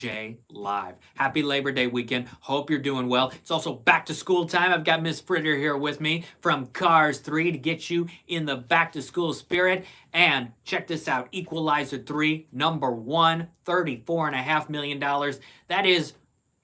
LCJ Live. Happy Labor Day weekend. Hope you're doing well. It's also back to school time. I've got Miss Fritter here with me from Cars 3 to get you in the back to school spirit. And check this out, Equalizer 3, number one, $34.5 million. That is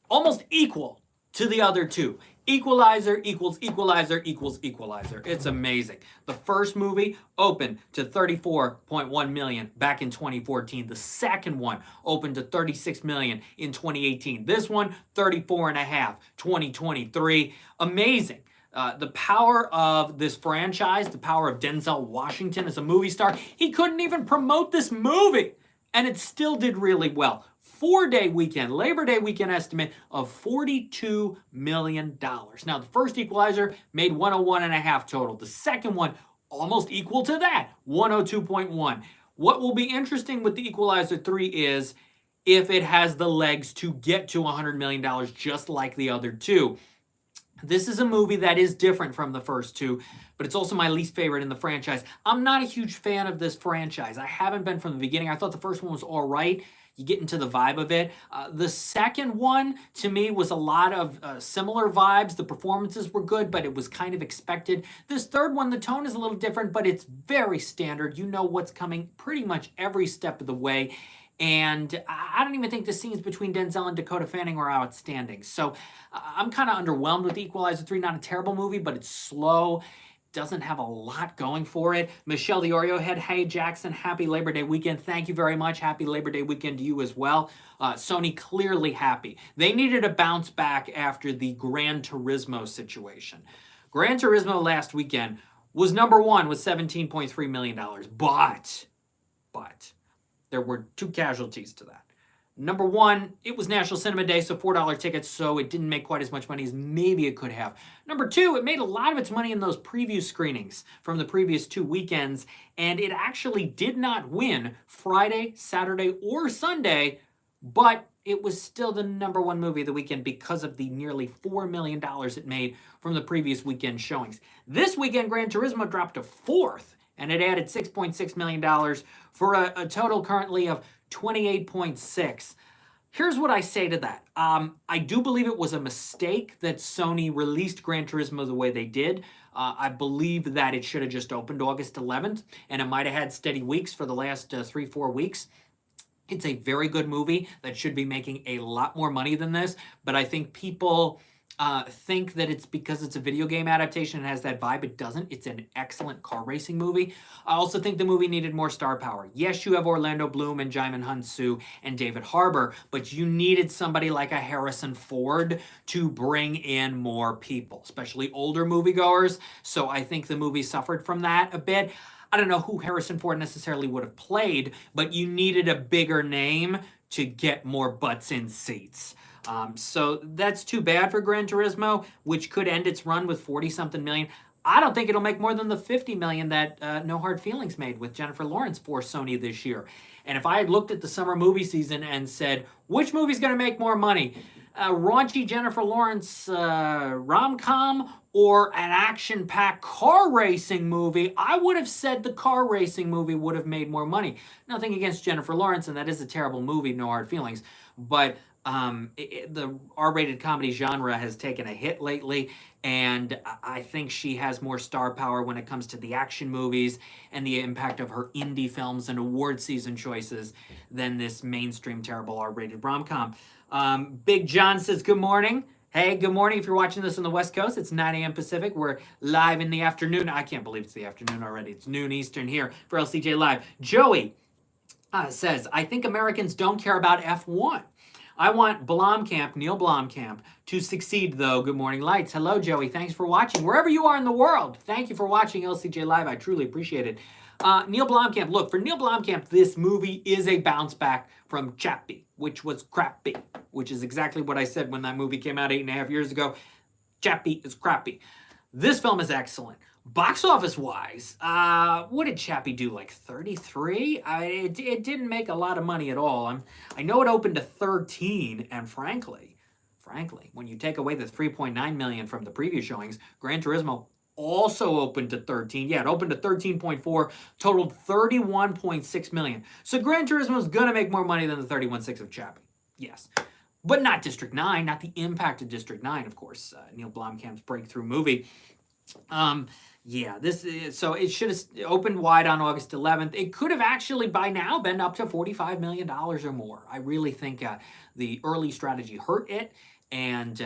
almost equal to the other two. Equalizer equals equalizer equals equalizer. It's amazing. The first movie opened to 34.1 million back in 2014. The second one opened to 36 million in 2018. This one, 34.5, 2023. Amazing. The power of this franchise, the power of Denzel Washington as a movie star. He couldn't even promote this movie, and it still did really well. 4-day weekend, Labor Day weekend estimate of $42 million. Now, the first Equalizer made 101.5 total. The second one, almost equal to that, 102.1. What will be interesting with the Equalizer 3 is if it has the legs to get to $100 million just like the other two. This is a movie that is different from the first two, but it's also my least favorite in the franchise. I'm not a huge fan of this franchise. I haven't been from the beginning. I thought the first one was all right. You get into the vibe of it. The second one, to me, was a lot of similar vibes. The performances were good, but it was kind of expected. This third one, the tone is a little different, but it's very standard. You know what's coming pretty much every step of the way. And I don't even think the scenes between Denzel and Dakota Fanning were outstanding. So I'm kind of underwhelmed with Equalizer 3. Not a terrible movie, but it's slow. Doesn't have a lot going for it. Michelle the Oreo Head, hey Jackson, happy Labor Day weekend. Thank you very much. Happy Labor Day weekend to you as well. Sony clearly happy. They needed a bounce back after the Gran Turismo situation. Gran Turismo last weekend was number one with $17.3 million. But there were two casualties to that. Number one, it was National Cinema Day, so $4 tickets, so it didn't make quite as much money as maybe it could have. Number two, it made a lot of its money in those preview screenings from the previous two weekends, and it actually did not win Friday, Saturday, or Sunday, but it was still the number one movie of the weekend because of the nearly $4 million it made from the previous weekend showings. This weekend, Gran Turismo dropped to fourth, and it added $6.6 million for a total currently of 28.6. Here's what I say to that. I do believe it was a mistake that Sony released Gran Turismo the way they did. I believe that it should have just opened August 11th, and it might have had steady weeks for the last 3-4 weeks. It's a very good movie that should be making a lot more money than this, but I think people think that it's because it's a video game adaptation and has that vibe. It doesn't. It's an excellent car racing movie. I also think the movie needed more star power. Yes, you have Orlando Bloom and Jaimin Hunsu and David Harbour, but you needed somebody like a Harrison Ford to bring in more people, especially older moviegoers. So I think the movie suffered from that a bit. I don't know who Harrison Ford necessarily would have played, but you needed a bigger name to get more butts in seats. So that's too bad for Gran Turismo, which could end its run with 40-something million. I don't think it'll make more than the 50 million that No Hard Feelings made with Jennifer Lawrence for Sony this year. And if I had looked at the summer movie season and said, which movie's going to make more money? A raunchy Jennifer Lawrence rom-com or an action-packed car racing movie, I would have said the car racing movie would have made more money. Nothing against Jennifer Lawrence, and that is a terrible movie, No Hard Feelings. But the R-rated comedy genre has taken a hit lately, and I think she has more star power when it comes to the action movies and the impact of her indie films and award season choices than this mainstream terrible R-rated rom-com. Big John says, good morning. Hey, good morning. If you're watching this on the West Coast, it's 9 a.m. Pacific. We're live in the afternoon. I can't believe it's the afternoon already. It's noon Eastern here for LCJ Live. Joey says, I think Americans don't care about F1. I want Blomkamp, Neil Blomkamp, to succeed, though. Good morning, Lights. Hello, Joey. Thanks for watching. Wherever you are in the world, thank you for watching LCJ Live. I truly appreciate it. Neil Blomkamp, look, for Neil Blomkamp, this movie is a bounce back from Chappie, which was crappy, which is exactly what I said when that movie came out 8.5 years ago. Chappie is crappy. This film is excellent. Box office wise, what did Chappie do? Like 33? It didn't make a lot of money at all. I know it opened to 13, and frankly, when you take away the 3.9 million from the preview showings, Gran Turismo also opened to 13. Yeah, it opened to 13.4, totaled 31.6 million. So Gran Turismo is gonna make more money than the 31.6 of Chappie. Yes. But not District 9, not the impact of District 9, of course. Neil Blomkamp's breakthrough movie. Yeah, so it should have opened wide on August 11th. It could have actually by now been up to $45 million or more. I really think the early strategy hurt it, and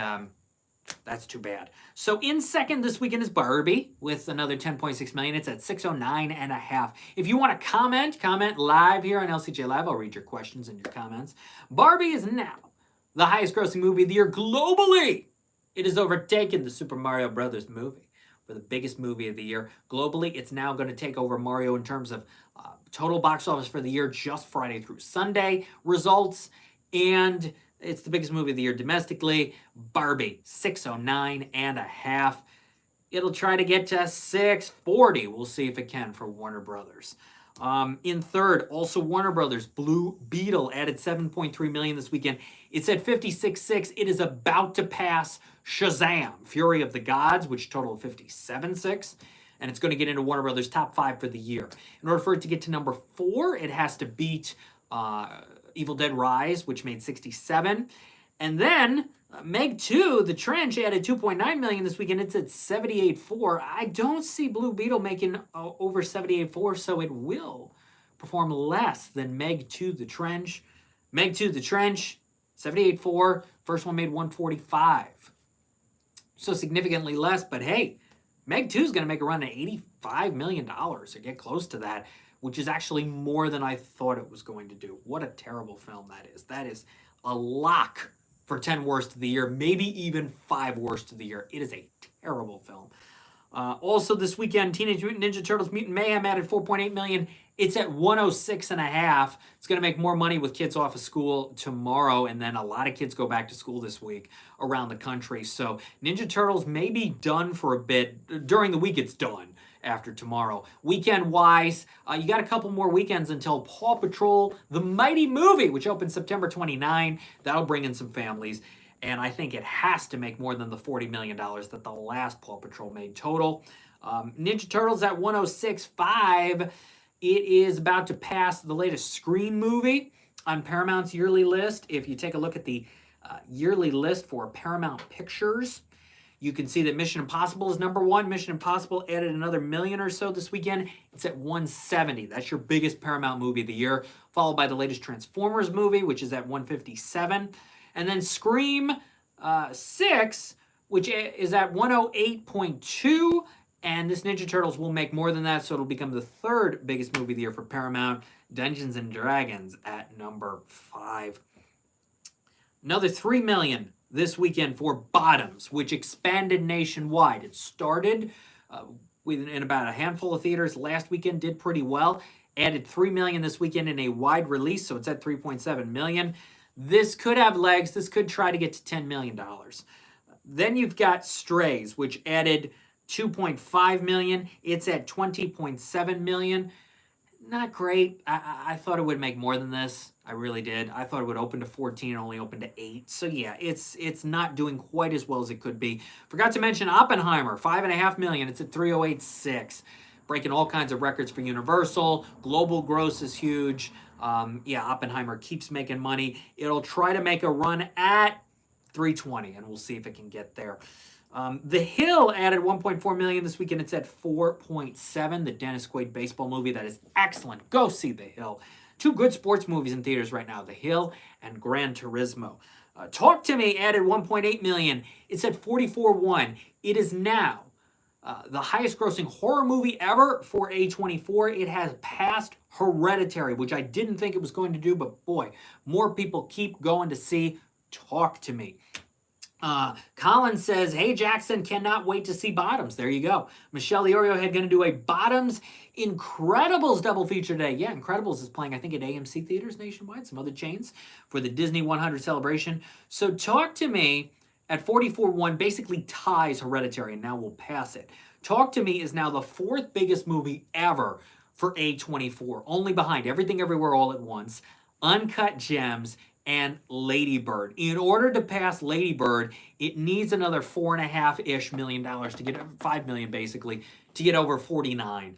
that's too bad. So in second this weekend is Barbie with another 10.6 million. It's at 609.5. If you want to comment live here on LCJ Live. I'll read your questions and your comments. Barbie is now the highest grossing movie of the year globally. It has overtaken the Super Mario Brothers movie for the biggest movie of the year. Globally, it's now going to take over Mario in terms of total box office for the year, just Friday through Sunday results. And it's the biggest movie of the year domestically. Barbie, 609.5. It'll try to get to 640. We'll see if it can for Warner Brothers. In third, also Warner Brothers, Blue Beetle added 7.3 million this weekend. It's at 56.6. It is about to pass Shazam, Fury of the Gods, which totaled 57.6. And it's going to get into Warner Brothers' top 5 for the year. In order for it to get to number 4, it has to beat Evil Dead Rise, which made 67. And then Meg 2, The Trench, added 2.9 million this weekend. It's at 78.4. I don't see Blue Beetle making over 78.4, so it will perform less than Meg 2, The Trench. Meg 2, The Trench, 78.4. First one made 145. So significantly less, but hey, Meg 2 is going to make a run at $85 million, or get close to that, which is actually more than I thought it was going to do. What a terrible film that is. That is a lock for 10 worst of the year, maybe even 5 worst of the year. It is a terrible film. Also this weekend, Teenage Mutant Ninja Turtles Mutant Mayhem added 4.8 million. It's at 106.5. It's going to make more money with kids off of school tomorrow, and then a lot of kids go back to school this week around the country. So Ninja Turtles may be done for a bit. During the week, it's done after tomorrow. Weekend-wise, you got a couple more weekends until Paw Patrol, the Mighty Movie, which opens September 29. That'll bring in some families. And I think it has to make more than the $40 million that the last Paw Patrol made total. Ninja Turtles at 106.5. It is about to pass the latest Scream movie on Paramount's yearly list. If you take a look at the yearly list for Paramount Pictures, you can see that Mission Impossible is number 1. Mission Impossible added another million or so this weekend. It's at 170. That's your biggest Paramount movie of the year, followed by the latest Transformers movie, which is at 157. And then Scream 6, which is at 108.2. And this Ninja Turtles will make more than that, so it'll become the 3rd biggest movie of the year for Paramount. Dungeons & Dragons at number 5. Another 3 million this weekend for Bottoms, which expanded nationwide. It started in about a handful of theaters last weekend, did pretty well. Added 3 million this weekend in a wide release, so it's at 3.7 million. This could have legs. This could try to get to $10 million. Then you've got Strays, which added 2.5 million. It's at 20.7 million. Not great. I thought it would make more than this. I really did. I thought it would open to 14 and only open to 8. So yeah, it's not doing quite as well as it could be. Forgot to mention Oppenheimer, 5.5 million. It's at 308.6. Breaking all kinds of records for Universal. Global gross is huge. Yeah, Oppenheimer keeps making money. It'll try to make a run at 320, and we'll see if it can get there. The Hill added 1.4 million this weekend. It's at 4.7. The Dennis Quaid baseball movie, that is excellent. Go see The Hill. 2 good sports movies in theaters right now, The Hill and Gran Turismo. Talk to Me added 1.8 million. It's at 44.1. It is now the highest grossing horror movie ever for A24. It has passed Hereditary, which I didn't think it was going to do, but boy, more people keep going to see Talk to Me. Colin says, hey, Jackson, cannot wait to see Bottoms. There you go. Michelle Iorio had going to do a Bottoms Incredibles double feature today. Yeah, Incredibles is playing, I think, at AMC theaters nationwide, some other chains, for the Disney 100 celebration. So Talk to Me at 44.1 basically ties Hereditary, and now we'll pass it. Talk to Me is now the 4th biggest movie ever for A24, only behind Everything Everywhere All at Once, Uncut Gems, and Lady Bird. In order to pass Lady Bird, it needs another $4.5-ish million to get, 5 million basically, to get over 49.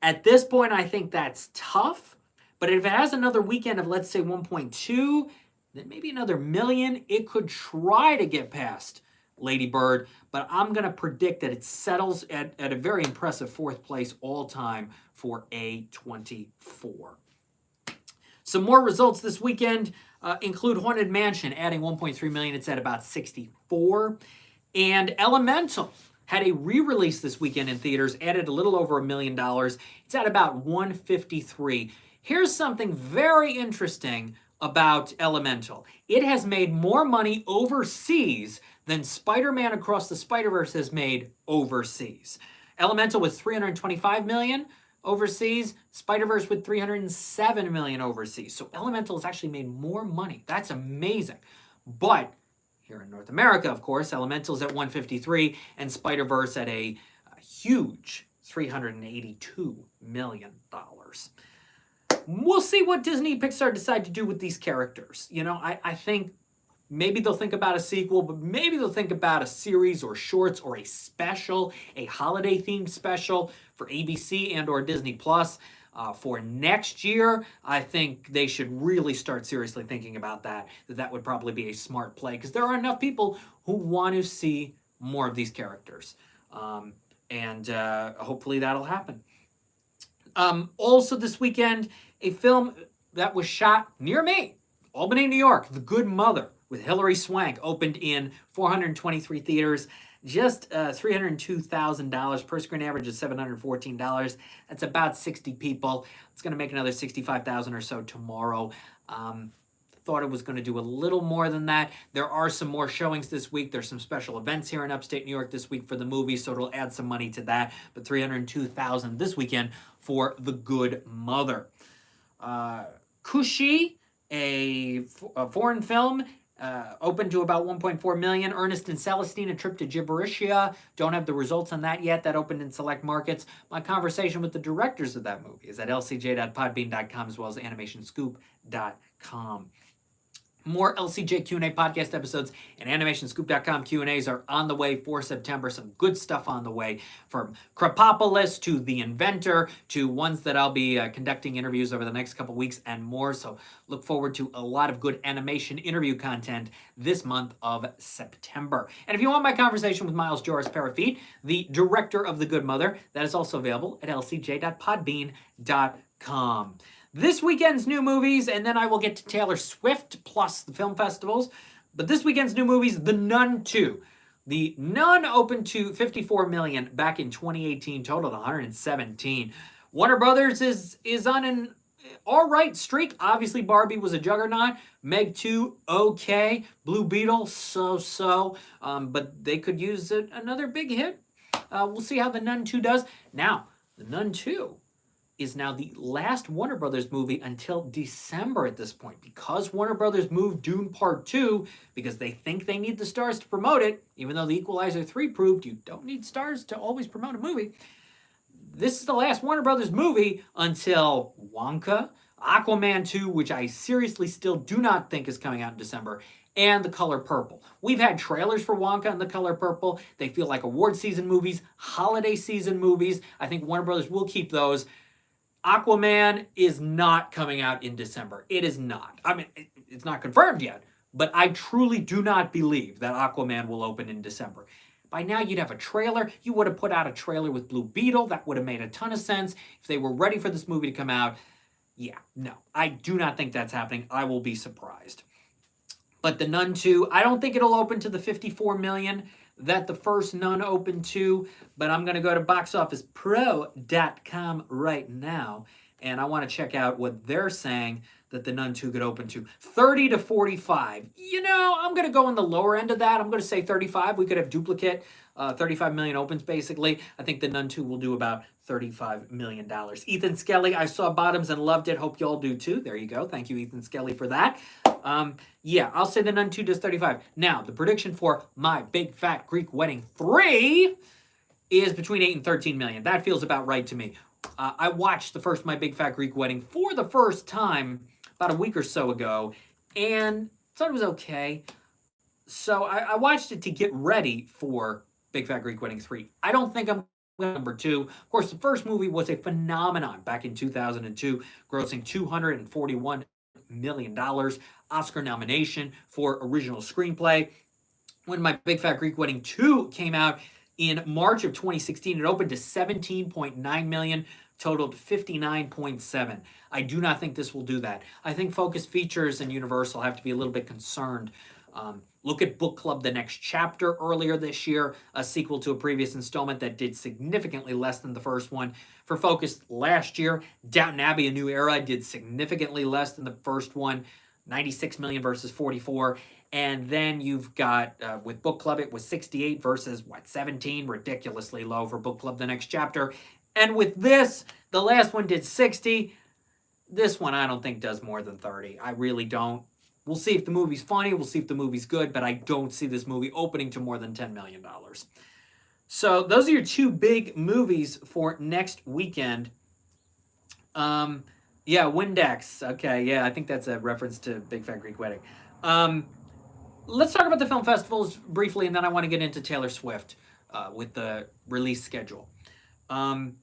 At this point, I think that's tough, but if it has another weekend of, let's say, 1.2, then maybe another million. It could try to get past Lady Bird, but I'm going to predict that it settles at a very impressive fourth place all time for A24. Some more results this weekend include Haunted Mansion adding 1.3 million. It's at about 64. And Elemental had a re-release this weekend in theaters, added a little over $1 million. It's at about 153. Here's something very interesting about Elemental. It has made more money overseas than Spider-Man Across the Spider-Verse has made overseas. Elemental with 325 million overseas, Spider-Verse with 307 million overseas. So Elemental has actually made more money. That's amazing. But here in North America, of course, Elemental's at 153 and Spider-Verse at a huge $382 million. We'll see what Disney Pixar decide to do with these characters. You know, I think maybe they'll think about a sequel, but maybe they'll think about a series or shorts or a special, a holiday-themed special for ABC and or Disney Plus. For next year, I think they should really start seriously thinking about that. That would probably be a smart play because there are enough people who want to see more of these characters. And hopefully that'll happen. Also this weekend, a film that was shot near me, Albany, New York, The Good Mother with Hilary Swank, opened in 423 theaters. Just $302,000 per screen, average of $714. That's about 60 people. It's going to make another 65,000 or so tomorrow. Thought it was going to do a little more than that. There are some more showings this week. There's some special events here in upstate New York this week for the movie, so it'll add some money to that. But $302,000 this weekend for The Good Mother. Kushi, a foreign film, open to about 1.4 million. Ernest and Celestine, A Trip to Gibberishia. Don't have the results on that yet. That opened in select markets. My conversation with the directors of that movie is at lcj.podbean.com as well as animationscoop.com. More LCJ Q&A podcast episodes and animationscoop.com Q&As are on the way for September. Some good stuff on the way, from Krapopolis to The Inventor to ones that I'll be conducting interviews over the next couple weeks and more. So look forward to a lot of good animation interview content this month of September. And if you want my conversation with Miles Joris Parafit, the director of The Good Mother, that is also available at lcj.podbean.com. This weekend's new movies, and then I will get to Taylor Swift plus the film festivals. But this weekend's new movies, The Nun 2. The Nun opened to 54 million back in 2018, totaled 117. Warner Brothers is on an all right streak. Obviously, Barbie was a juggernaut. Meg 2, okay. Blue Beetle, so-so. But they could use another big hit. We'll see how The Nun 2 does. Now, The Nun 2 is now the last Warner Brothers movie until December at this point. Because Warner Brothers moved Dune Part 2, because they think they need the stars to promote it, even though The Equalizer 3 proved you don't need stars to always promote a movie. This is the last Warner Brothers movie until Wonka, Aquaman 2, which I seriously still do not think is coming out in December, and The Color Purple. We've had trailers for Wonka and The Color Purple. They feel like award season movies, holiday season movies. I think Warner Brothers will keep those. Aquaman is not coming out in December. It is not. I mean, it's not confirmed yet, but I truly do not believe that Aquaman will open in December. By now, you'd have a trailer. You would have put out a trailer with Blue Beetle. That would have made a ton of sense. If they were ready for this movie to come out, yeah, no. I do not think that's happening. I will be surprised. But The Nun 2, I don't think it'll open to the 54 million that the first Nun opened to, but I'm going to go to boxofficepro.com right now, and I want to check out what they're saying that The Nun 2 could open to. 30 to 45. You know, I'm going to go on the lower end of that. I'm going to say 35. We could have duplicate. 35 million opens, basically. I think The Nun 2 will do about $35 million. Ethan Skelly, I saw Bottoms and loved it. Hope you all do too. There you go. Thank you, Ethan Skelly, for that. Yeah, I'll say The Nun 2 does 35. Now, the prediction for My Big Fat Greek Wedding 3 is between 8 and 13 million. That feels about right to me. I watched the first My Big Fat Greek Wedding for the first time about a week or so ago, and thought it was okay. So I watched it to get ready for Big Fat Greek Wedding 3. I don't think I'm number 2. Of course, the first movie was a phenomenon back in 2002, grossing $241 million. Oscar nomination for original screenplay. When My Big Fat Greek Wedding 2 came out in March of 2016, it opened to 17.9 million, totaled 59.7. I do not think this will do that. I think Focus Features and Universal have to be a little bit concerned. Look at Book Club: The Next Chapter earlier this year, a sequel to a previous installment that did significantly less than the first one. For Focus last year, Downton Abbey: A New Era did significantly less than the first one, 96 million versus 44. And then you've got, with Book Club, it was 68 versus, 17? Ridiculously low for Book Club: The Next Chapter. And with this, the last one did 60. This one I don't think does more than 30. I really don't. We'll see if the movie's funny. We'll see if the movie's good. But I don't see this movie opening to more than $10 million. So those are your two big movies for next weekend. Yeah, Windex. Okay, yeah, I think that's a reference to Big Fat Greek Wedding. Let's talk about the film festivals briefly, and then I want to get into Taylor Swift with the release schedule. Venice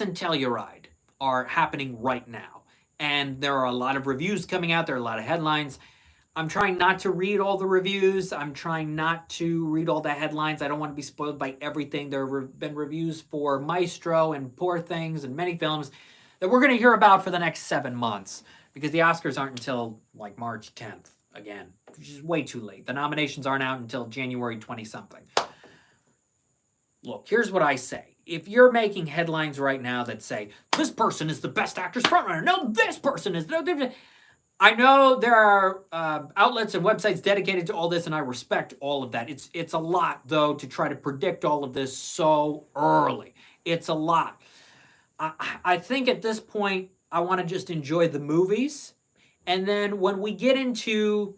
and Telluride are happening right now. And there are a lot of reviews coming out. There are a lot of headlines. I'm trying not to read all the reviews. I'm trying not to read all the headlines. I don't want to be spoiled by everything. There have been reviews for Maestro and Poor Things and many films that we're going to hear about for the next 7 months, because the Oscars aren't until like March 10th again, which is way too late. The nominations aren't out until January 20-something. Look, here's what I say. If you're making headlines right now that say, this person is the best actress frontrunner, no, this person is... I know there are outlets and websites dedicated to all this, and I respect all of that. It's a lot, though, to try to predict all of this so early. It's a lot. I think at this point, I want to just enjoy the movies. And then when we get into,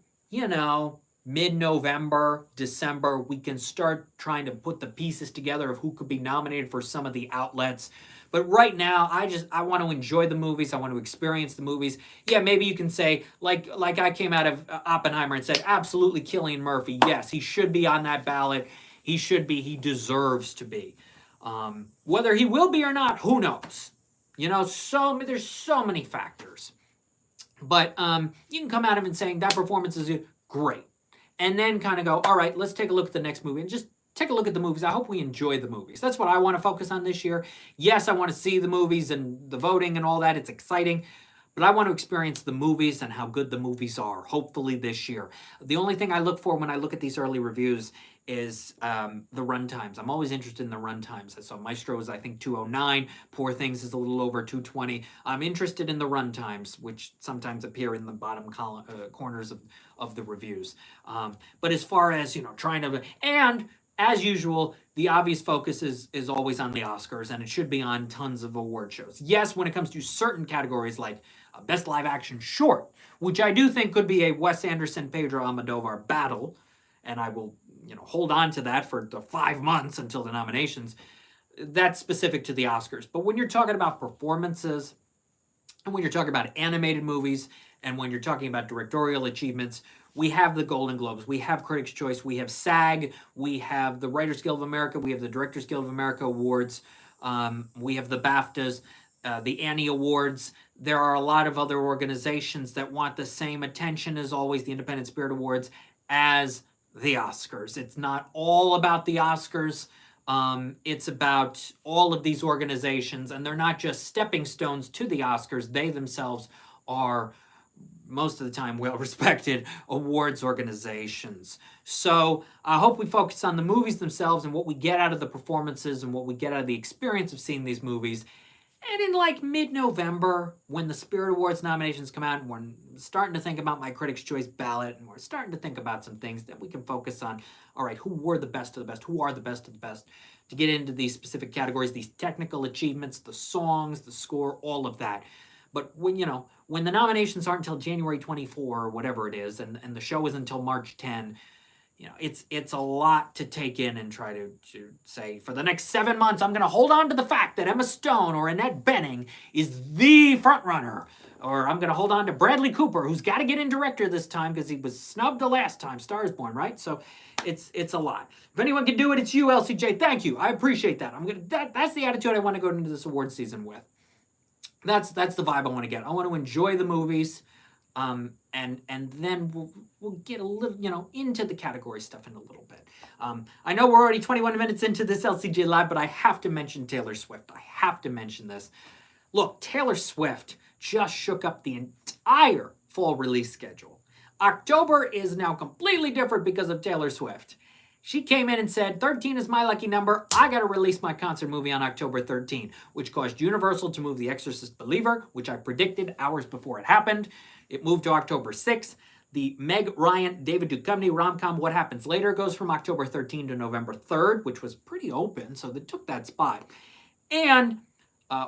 mid-November, December, we can start trying to put the pieces together of who could be nominated for some of the outlets. But right now, I want to enjoy the movies. I want to experience the movies. Yeah, maybe you can say, like I came out of Oppenheimer and said, absolutely Cillian Murphy. Yes, he should be on that ballot. He should be. He deserves to be. Whether he will be or not, who knows? There's so many factors. But you can come out of it saying that performance is great. And then kind of go, all right, let's take a look at the next movie and just take a look at the movies. I hope we enjoy the movies. That's what I want to focus on this year. Yes, I want to see the movies and the voting and all that. It's exciting. But I want to experience the movies and how good the movies are, hopefully this year. The only thing I look for when I look at these early reviews is the runtimes. I'm always interested in the runtimes. So Maestro is, I think, 209. Poor Things is a little over 220. I'm interested in the runtimes, which sometimes appear in the bottom corners of the reviews. But as far as, trying to... And as usual, the obvious focus is always on the Oscars, and it should be on tons of award shows. Yes, when it comes to certain categories like Best Live Action Short, which I do think could be a Wes Anderson, Pedro Almodovar battle, and I will hold on to that for the 5 months until the nominations. That's specific to the Oscars. But when you're talking about performances, and when you're talking about animated movies, and when you're talking about directorial achievements, we have the Golden Globes, we have Critics' Choice, we have SAG, we have the Writers Guild of America, we have the Directors Guild of America Awards, we have the BAFTAs, the Annie Awards. There are a lot of other organizations that want the same attention as always, the Independent Spirit Awards, as the Oscars. It's not all about the Oscars. It's about all of these organizations, and they're not just stepping stones to the Oscars. They themselves are, most of the time, well-respected awards organizations. So I hope we focus on the movies themselves and what we get out of the performances and what we get out of the experience of seeing these movies. And in like mid-November, when the Spirit Awards nominations come out, and we're starting to think about my Critics' Choice ballot, and we're starting to think about some things that we can focus on. All right, who were the best of the best? Who are the best of the best? To get into these specific categories, these technical achievements, the songs, the score, all of that. But when the nominations aren't until January 24 or whatever it is, and the show is until March 10, it's a lot to take in and try to say, for the next 7 months, I'm going to hold on to the fact that Emma Stone or Annette Bening is the frontrunner. Or I'm going to hold on to Bradley Cooper, who's got to get in director this time because he was snubbed the last time, Star is Born, right? So it's a lot. If anyone can do it, it's you, LCJ. Thank you. I appreciate that. That's the attitude I want to go into this award season with. That's the vibe I want to get. I want to enjoy the movies, and then we'll get a little, into the category stuff in a little bit. I know we're already 21 minutes into this LCJ Live, but I have to mention Taylor Swift. I have to mention this. Look, Taylor Swift just shook up the entire fall release schedule. October is now completely different because of Taylor Swift. She came in and said, 13 is my lucky number. I got to release my concert movie on October 13, which caused Universal to move The Exorcist Believer, which I predicted hours before it happened. It moved to October 6th. The Meg Ryan, David Duchovny rom-com What Happens Later goes from October 13 to November 3rd, which was pretty open, so they took that spot. And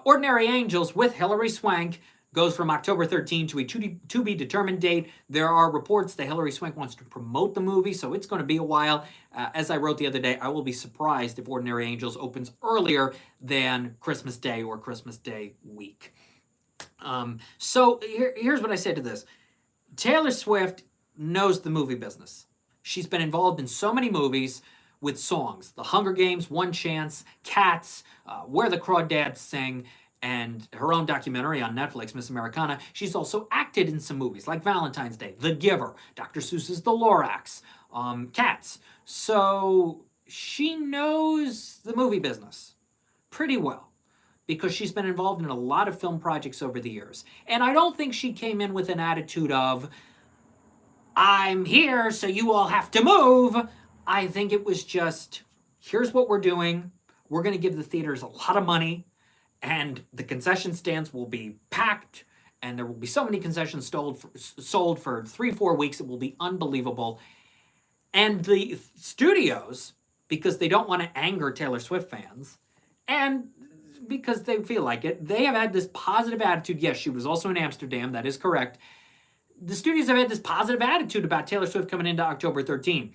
Ordinary Angels with Hilary Swank goes from October 13 to a to-be-determined date. There are reports that Hilary Swank wants to promote the movie, so it's going to be a while. As I wrote the other day, I will be surprised if Ordinary Angels opens earlier than Christmas Day or Christmas Day week. So here's what I say to this. Taylor Swift knows the movie business. She's been involved in so many movies with songs. The Hunger Games, One Chance, Cats, Where the Crawdads Sing, and her own documentary on Netflix, Miss Americana. She's also acted in some movies like Valentine's Day, The Giver, Dr. Seuss's The Lorax, Cats. So she knows the movie business pretty well because she's been involved in a lot of film projects over the years. And I don't think she came in with an attitude of, I'm here, so you all have to move. I think it was just, here's what we're doing. We're going to give the theaters a lot of money, and the concession stands will be packed, and there will be so many concessions sold for 3-4 weeks. It will be unbelievable. And the studios, because they don't want to anger Taylor Swift fans, and because they feel like it, they have had this positive attitude. Yes, she was also in Amsterdam. That is correct. The studios have had this positive attitude about Taylor Swift coming into October 13.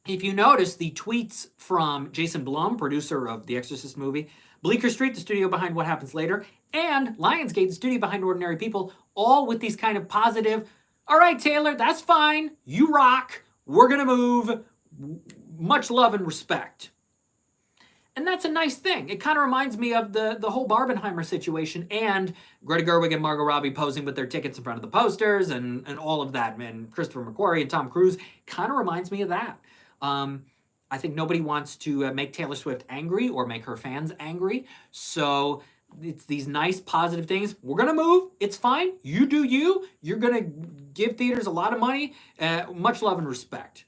If you notice the tweets from Jason Blum, producer of the Exorcist movie, Bleecker Street, the studio behind What Happens Later, and Lionsgate, the studio behind Ordinary People, all with these kind of positive, all right, Taylor, that's fine. You rock. We're going to move. Much love and respect. And that's a nice thing. It kind of reminds me of the whole Barbenheimer situation and Greta Gerwig and Margot Robbie posing with their tickets in front of the posters and all of that. And Christopher McQuarrie and Tom Cruise kind of reminds me of that. I think nobody wants to make Taylor Swift angry or make her fans angry. So it's these nice positive things. We're going to move. It's fine. You do you. You're going to give theaters a lot of money. Much love and respect.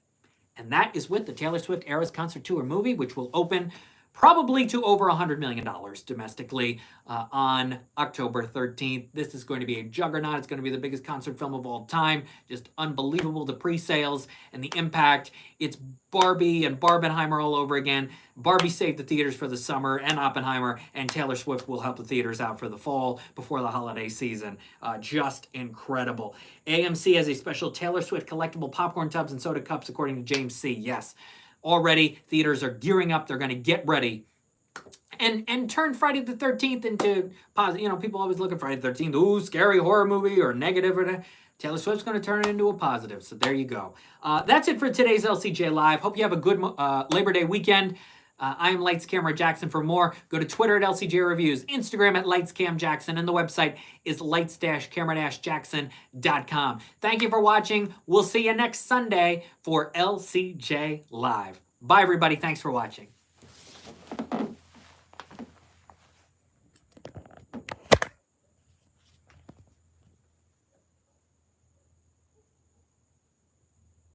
And that is with the Taylor Swift Eras Concert Tour movie, which will open probably to over $100 million domestically on October 13th. This is going to be a juggernaut. It's going to be the biggest concert film of all time. Just unbelievable, the pre-sales and the impact. It's Barbie and Barbenheimer all over again. Barbie saved the theaters for the summer and Oppenheimer, and Taylor Swift will help the theaters out for the fall before the holiday season. Just incredible. AMC has a special Taylor Swift collectible popcorn tubs and soda cups, according to James C. Yes. Already, theaters are gearing up. They're going to get ready and turn Friday the 13th into positive. People always look at Friday the 13th, ooh, scary horror movie or negative. Or Taylor Swift's going to turn it into a positive. So there you go. That's it for today's LCJ Live. Hope you have a good Labor Day weekend. I am Lights Camera Jackson. For more, go to Twitter at LCJ Reviews, Instagram at LightsCamJackson, and the website is lights-camera-jackson.com. Thank you for watching. We'll see you next Sunday for LCJ Live. Bye, everybody. Thanks for watching.